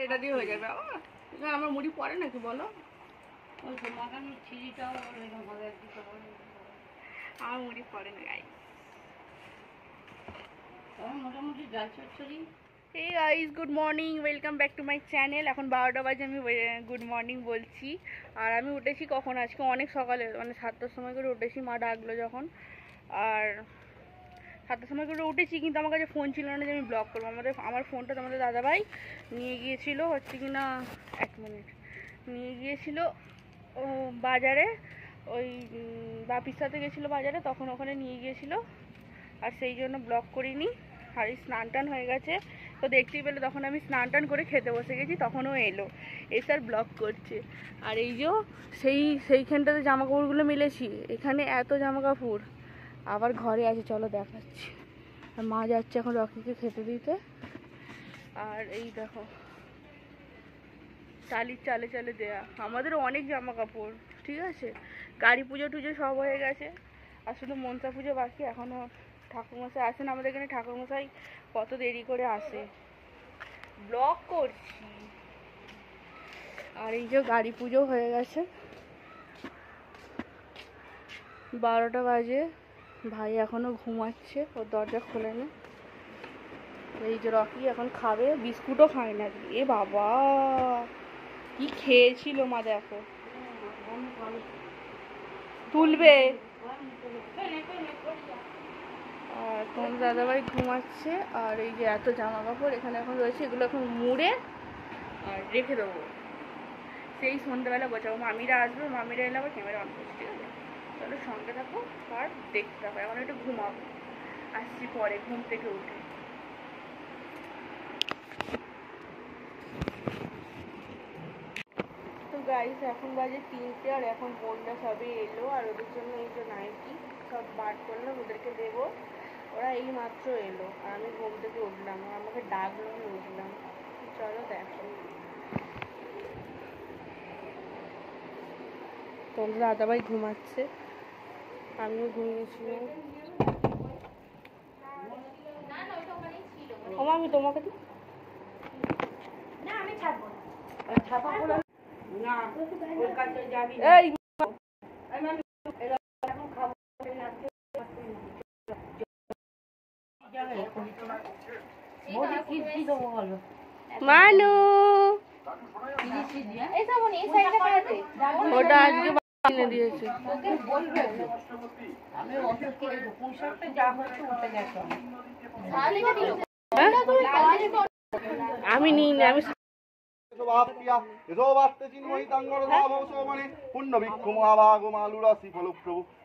এটা দিয়ে হয়ে যাবে। আমার মুড়ি পড়ে নাকি বলো? আমার মুড়ি পড়ে না গাইস। মোটামুটি ডাল চচ্চড়ি। এই guys good morning, welcome back to my channel. এখন 12টা বাজে, আমি গুড মর্নিং বলছি। আর আমি উঠেছি কখন, আজকে অনেক সকালে, মানে 7টার সময় করে উঠেছি, মা ডাকলো যখন। আর 7টার সময় করে উঠেছি, কিন্তু আমার কাছে ফোন ছিল না যে আমি ব্লগ করবো। আমার ফোনটা তোমাদের দাদাভাই নিয়ে গিয়েছিল, হচ্ছে কি না 1 মিনিট, নিয়ে গিয়েছিল ও বাজারে, ওই বাপির সাথে গেছিলো বাজারে, তখন ওখানে নিয়ে গিয়েছিল, আর সেই জন্য ব্লগ করিনি। আর এই স্নান টান হয়ে গেছে তো দেখতেই পেলে, তখন আমি স্নান টান করে খেতে বসে গেছি, তখনও এলো, এসে আর ব্লগ করছে। আর এই যে সেইখানটাতে জামা কাপড়গুলো মিলেছি, এখানে এত জামা কাপড় আবার ঘরে আছে, চলো দেখাচ্ছি। আর মা যাচ্ছে এখন রকিকে খেতে দিতে। আর এই দেখো টালির চালে চালে দেয়া, আমাদের অনেক জামা কাপড়, ঠিক আছে। গাড়ি পুজো টুজো সব হয়ে গেছে, আর শুধু মনসা পুজো বাকি। এখনও ঠাকুরমশাই আসেন, আমাদের এখানে ঠাকুরমশাই কত দেরি করে আসে, ব্লগ করছি। আর এই যে গাড়ি পুজো হয়ে গেছে, 12টা বাজে, ভাই এখনো ঘুমাচ্ছে, ওর দরজা খোলেনি। এই যে রকি এখন খাবে, বিস্কুটও খায় না। এ বাবা কি খেয়েছিল মা, দেখো তুলবে। আর তোমার দাদাভাই ঘুমাচ্ছে। আর এই যে এত জামা কাপড় এখানে এখন রয়েছে, এগুলো এখন মুড়ে আর রেখে দেবো, সেই সন্ধ্যেবেলা গোছাবো। মামিরা আসবে, মামিরা এলে আবার ক্যামেরা অন করছি, ঠিক আছে। তাহলে সঙ্গে থাকো আর দেখতে থাকো। এখন একটু ঘুমাবো, আসছি পরে ঘুম থেকে উঠে। তো গাইস এখন বাজে 3টে, আর এখন বোনরা সবে এলো, আর ওদের জন্য এই যে নাইটি সব বার করলাম, ওদেরকে দেবো। ওরা এই মাত্র এলো, আর আমি ঘুম থেকে উঠলাম, আর আমাকে ডাকলো, আমি উঠলাম। চলো দেখো, তোমাদের দাদাভাই ঘুমাচ্ছে, আমিও ঘুমিয়েছিলাম। আমি তোমাকে এই মানু, ওটা আজকে কিনে দিয়েছে। আমি নিই, আমি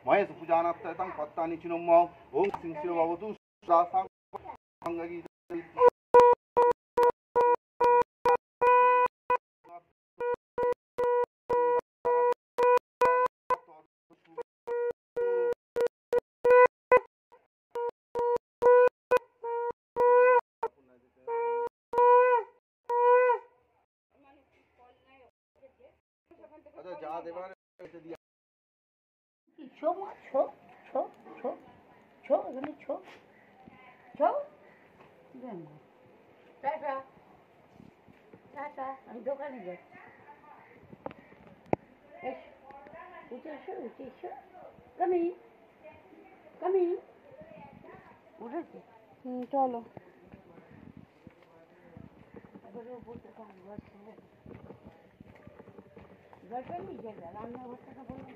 মহেশ পূজানাত্তাং পত্তানি চিনম্ম ওং সিং শির ভবতু যা দেবার ছো মা ছো ছো ছো ছো এখানে ছো ছো টাটা টাটা, আমি দোকানে যাই। উঠে এসো উঠে এসো, কামি কামি উঠেছে। চলো রান্নাঘরটা বললাম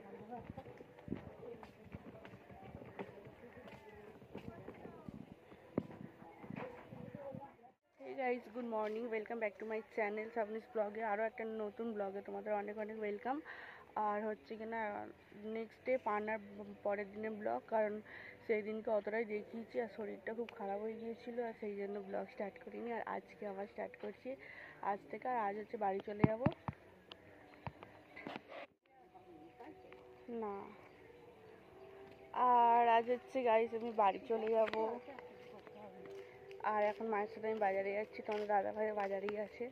Hey guys, good morning, welcome back to my channel সাবনিস ব্লগে, আরও একটা নতুন ব্লগে তোমাদের অনেক অনেক ওয়েলকাম। আর হচ্ছে কিনা নেক্সট ডে পানার পরের দিনের ব্লগ, কারণ সেই দিনকে অতটাই দেখিয়েছি আর শরীরটা খুব খারাপ হয়ে গিয়েছিলো, আর সেই জন্য ব্লগ স্টার্ট করিনি। আর আজকে আবার স্টার্ট করছি আজ থেকে। আর আজ হচ্ছে বাড়ি চলে যাব না, আর আজ হচ্ছে গাইস আমি বাড়ি চলে যাব। আর এখন মায়ের সাথে আমি বাজারে যাচ্ছি, তোমার দাদাভাই বাজারেই আছে।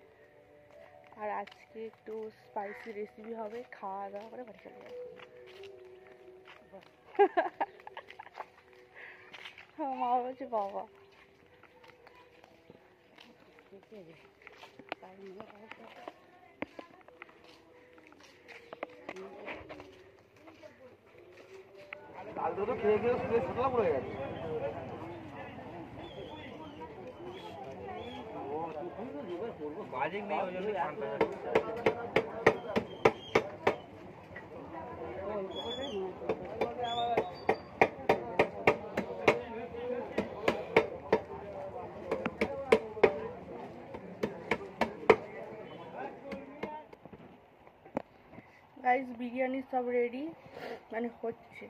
আর আজকে একটু স্পাইসি রেসিপি হবে, খাওয়া দাওয়া করে বাড়ি চলে যাবো। মা বলছে বাবা কাল তো খেয়ে খেয়ে শুয়ে ছাতলা পড়ে গেছে। বাজিক নেই ওই জন্য ঠান্ডা। গাইস বিরিয়ানি সব রেডি, মানে হচ্ছে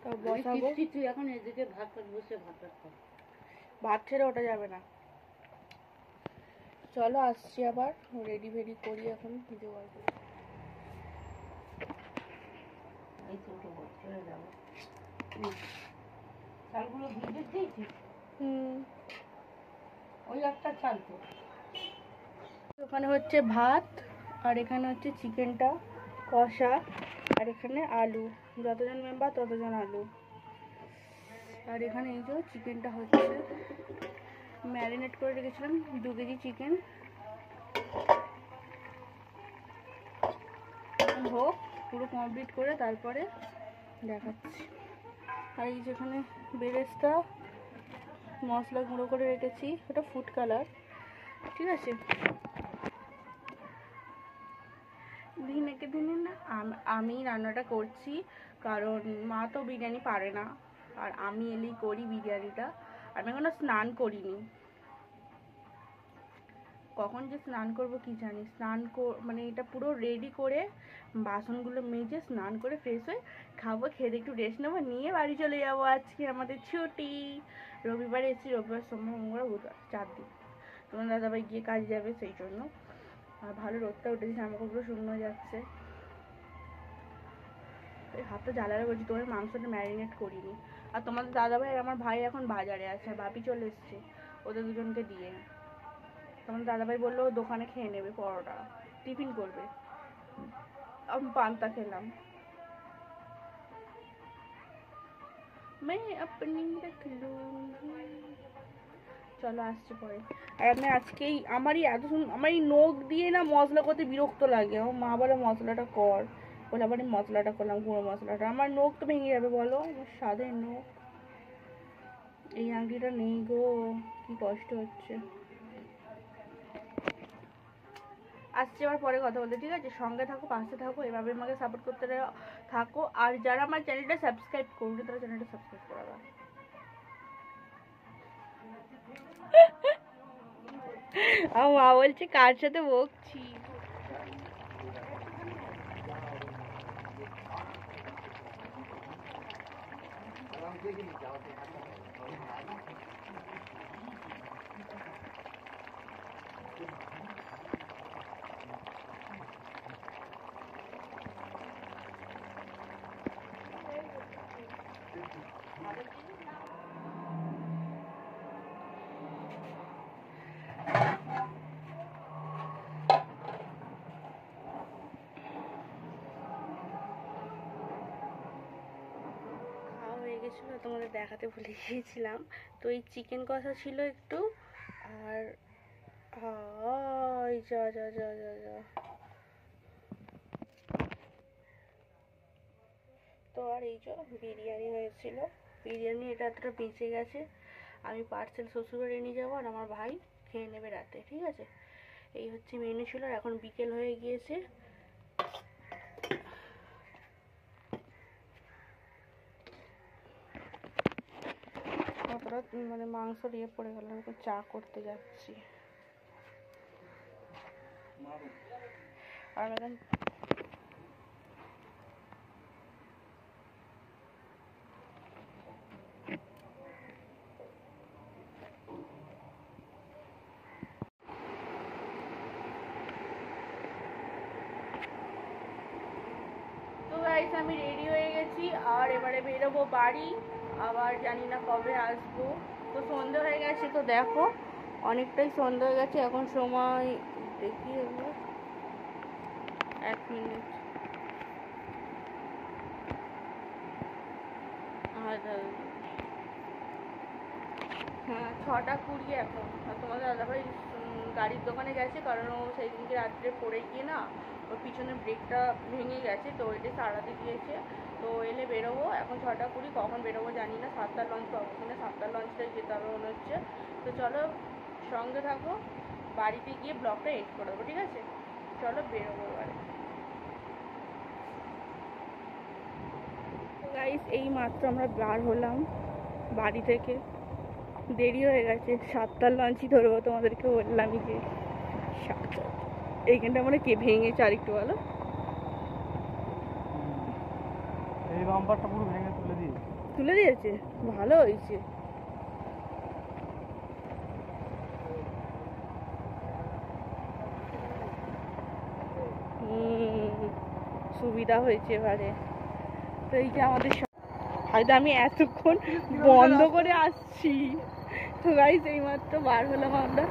তো বসাবো। তুই এখন এদিকে ভাত বসে ভাত খা। ভাত ছেড়ে ওটা যাবে না। চলো আসছি আবার, রেডি ফেডি করি এখন জোগাড় করি। এই তো উঠে চলে যাবো। চালগুলো ভিজে দিয়েছিস? ওই একটা চাল তো। ওখানে হচ্ছে ভাত, আর এখানে হচ্ছে চিকেনটা কষা, আর এখানে আলু, যতজন মেম্বার ততজন আলু। আর এখানে এই যে চিকেনটা হচ্ছে ম্যারিনেট করে রেখেছিলাম 2 কেজি চিকেন। হোক পুরো কমপ্লিট করে তারপরে দেখাচ্ছি। আর এই যেখানে বেরেস্তা মশলা গুঁড়ো করে রেখেছি, ওটা ফুড কালার, ঠিক আছে। দিনে না আমি রান্নাটা করছি, কারণ মা তো বিরিয়ানি পারে না, আর আমি এলেই করি বিরিয়ানিটা। আমি এখনো স্নান করিনি, কখন যে স্নান করব কি জানি। মানে এটা পুরো রেডি করে বাসনগুলো মেজে স্নান করে ফ্রেশ হয়ে খাবো, খেয়ে একটু রেস্ট নেবো, নিয়ে বাড়ি চলে যাবো। আজকে আমাদের ছুটি, রবিবারে এসেছি, রবিবার সোমবার মঙ্গলবার বুধবার 4 দিন। তোমার দাদাভাই গিয়ে কাজ যাবে, সেই জন্য। আর ভালো রোদটা উঠেছে, জামাকাপড় শূন্য যাচ্ছে। এই হাতটা জ্বালারে বলছি, তোমার মাংসটা ম্যারিনেট করিনি। আর তোমাদের দাদাভাই আর আমার ভাই এখন বাজারে আছে, আর বাপি চলে এসছে ওদের দুজনকে দিয়ে। তোমার দাদাভাই বললো দোকানে খেয়ে নেবে, পরোটা টিফিন করবে। আমি পান্তা খেলাম। मैं अपनी रख लूंगी। চলো আসছি পরে। আর আমি আজকেই আমারই আমার এই নখ দিয়ে না মশলা করতে বিরক্ত লাগে। আমার মা বলে মশলাটা কর, বলে আবার এই মশলাটা করলাম, গুঁড়ো মশলাটা। আমার নখ তো ভেঙে যাবে বলো, আমার স্বাদের নখ। এই আংটিটা নেই গো, কি কষ্ট হচ্ছে। আসছি আবার পরে কথা বলতে, ঠিক আছে। সঙ্গে থাকো, পাশে থাকো, এভাবে আমাকে সাপোর্ট করতে থাকো। আর যারা আমার চ্যানেলটা সাবস্ক্রাইব করবে তারা চ্যানেলটা সাবস্ক্রাইব করাবা। আমার মা বলছে কার সাথে বকছি। গেছিলো, তোমাদের দেখাতে ভুলে গিয়েছিলাম। তো এই চিকেন কষা ছিল একটু, আর যা যা যা যা যা তো আর এই যে বিরিয়ানি হয়েছিল। বিরিয়ানি এটা এতটা বেঁচে গেছে, আমি পার্সেল শ্বশুরবাড়ি নিয়ে যাবো, আর আমার ভাই খেয়ে নেবে রাতে, ঠিক আছে। এই হচ্ছে মেনু ছিল। আর এখন বিকেল হয়ে গিয়েছে। মানে মাংস দিয়ে পড়ে গেল, আমি চা করতে যাচ্ছি। আর এখন আমি রেডি হয়ে গেছি, আর এবারে বেরোবো বাড়ি। আবার জানি না কবে আসবো। তো সন্ধে হয়ে গেছে, তো দেখো অনেকটাই সন্ধে হয়ে গেছে। এখন সময় দেখি 1 মিনিট, আর হ্যাঁ 6টা 20 এখন। আর তোমাদের দাদাভাই গাড়ির দোকানে গেছে, কারণ ও সেই দিনকে রাত্রে পড়ে গিয়ে না ওর পিছনের ব্রেকটা ভেঙে গেছে, তো এটা সারাতে দিয়েছে। তো এলে বেরোবো, এখন 6:20, কখন বেরোবো জানি না। 7টার লঞ্চ পাবো কিনা, 7টার লঞ্চটাই যেতে হবে মনে হচ্ছে। তো চলো সঙ্গে থাকো, বাড়িতে গিয়ে ব্লগটা এড করে দেবো, ঠিক আছে? চলো বেরোবো এবারে। গাইস এই মাত্র আমরা বার হলাম বাড়ি থেকে, দেরি হয়ে গেছে। 7টার লঞ্চই ধরবো, তোমাদেরকে বললামই যে 7টা। এইখানটা মানে কে ভেঙেছে আর একটু বলো। এই বাম্পারটা পুরো ভেঙে তুলে দিয়েছে, ভালো হয়েছে। সুবিধা হয়েছে এবারে। তো এই যে আমাদের হয়তো আমি এতক্ষণ বন্ধ করে আসছি। তো গাইস এই মাত্র বার হলাম আমরা।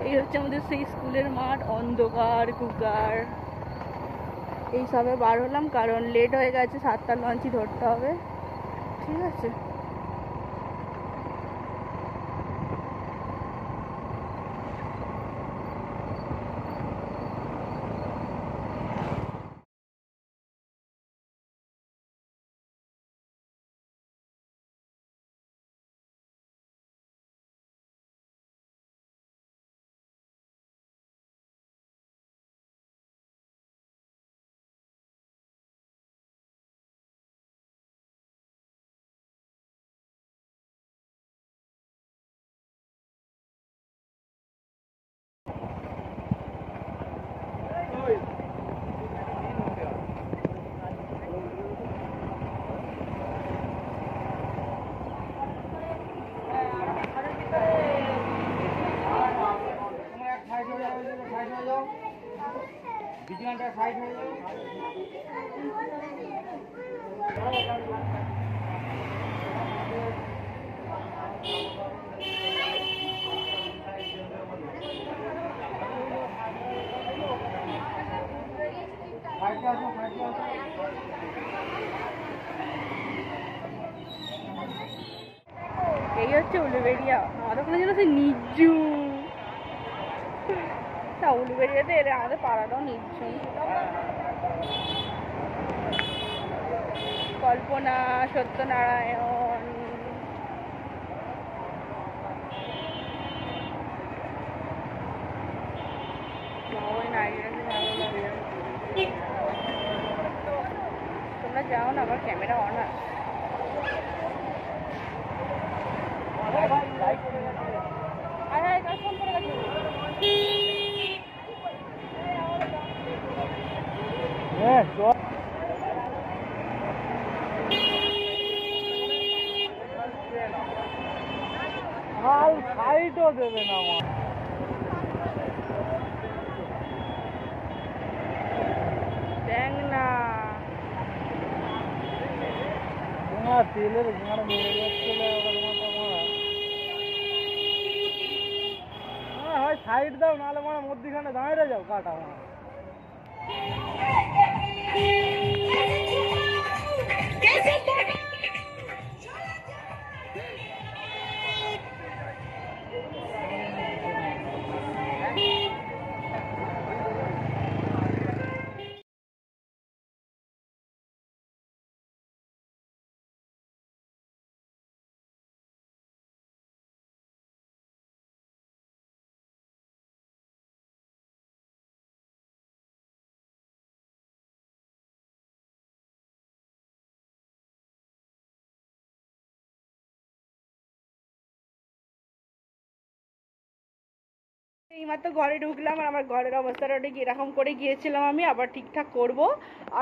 এই হচ্ছে আমাদের সেই স্কুলের মাঠ, অন্ধকার কুকার এইসবে বার হলাম, কারণ লেট হয়ে গেছে, 7টার লঞ্চই ধরতে হবে, ঠিক আছে? এই হচ্ছে উলুবেড়িয়া। আমাদের ওখানে যেন সেই নির্জু না, উলুবেড়িয়াতে এলে আমাদের পাড়াটাও নির্জু। কল্পনা, সত্যনারায়ণ, তোমরা যাও না, আবার ক্যামেরা অন আছে। সাইডও দেবে না আমার। দেখ না তেলের ঘাড় মেরে যাচ্ছিল হয়, সাইড দাও, নাহলে মানে মধ্যখানে দাঁড়িয়ে যাও কাটা আমার। এইমাত্র ঘরে ঢুকলাম, আর আমার ঘরের অবস্থাটা ঠিক এরকম করে গিয়েছিলাম আমি, আবার ঠিকঠাক করব।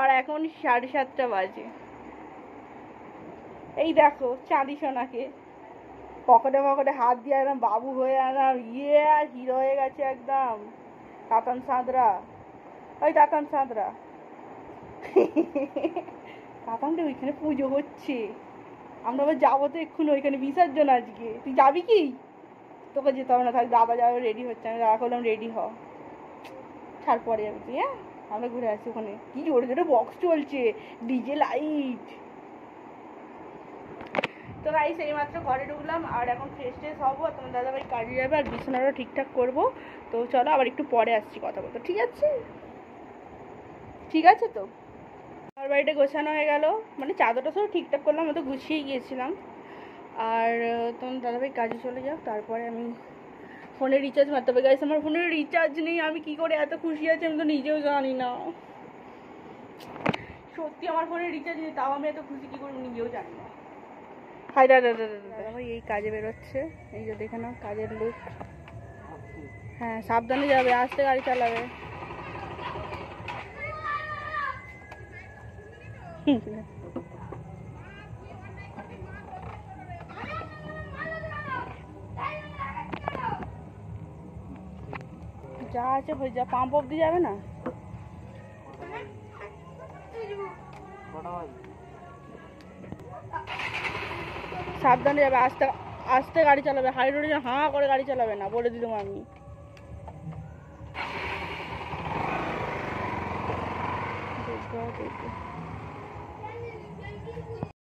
আর এখন 7:30 বাজে। এই দেখো চাঁদি সোনাকে পকেটে পকেটে হাত দিয়ে একদম বাবু হয়ে আনাম, হিরো হয়ে গেছে একদম। তাতান সাঁতরা, ওই তাতান সাঁতরা তাতানটা ওইখানে পুজো হচ্ছে, আমরা আবার যাবো তো এক্ষুনি ওইখানে বিসর্জন আজকে। তুই যাবি কি? তোকে যেতে হবে না, থাক, দাদা যাবে, রেডি হচ্ছে। আমি দাদা করলাম রেডি হ, ছাড় পরে যাবি তুই। হ্যাঁ আমরা ঘুরে আসি ওখানে, কি জোরে জোরে বক্স চলছে, ডিজে লাইট। তো গাইস এইমাত্র ঘরে ঢুকলাম আর এখন ফ্রেশ ট্রেশ হবো, আর তোমার দাদাভাই কাজে যাবে আর বিছানাটাও ঠিকঠাক করবো। তো চলো আবার একটু পরে আসছি কথা বলতে, ঠিক আছে? ঠিক আছে তো। আমার বাড়িটা গোছানো হয়ে গেল, মানে চাদরটা সব ঠিকঠাক করলাম, আমি তো গুছিয়ে গিয়েছিলাম। আর তোমার দাদাভাই কাজে চলে যাও, তারপরে আমি ফোনে রিচার্জ মারতে হবে। গাইস আমার ফোনে রিচার্জ নেই, আমি কি করে এত খুশি আছি আমি তো নিজেও জানি না। সত্যি আমার ফোনে রিচার্জ নেই, তাও আমি এত খুশি কি করে নিজেও জানি না। হাই দাদা দাদাভাই এই কাজে বেরোচ্ছে, এই যে দেখে নাও কাজের লুক। হ্যাঁ সাবধানে যাবে, আস্তে গাড়ি চালাবে। যা আছে হয়ে যা, পাম্প অব্দি যাবে না। সাবধানে যাবে, আস্তে আস্তে গাড়ি চালাবে, হাই রোডে হাঁ করে গাড়ি চালাবে না, বলে দিলাম আমি।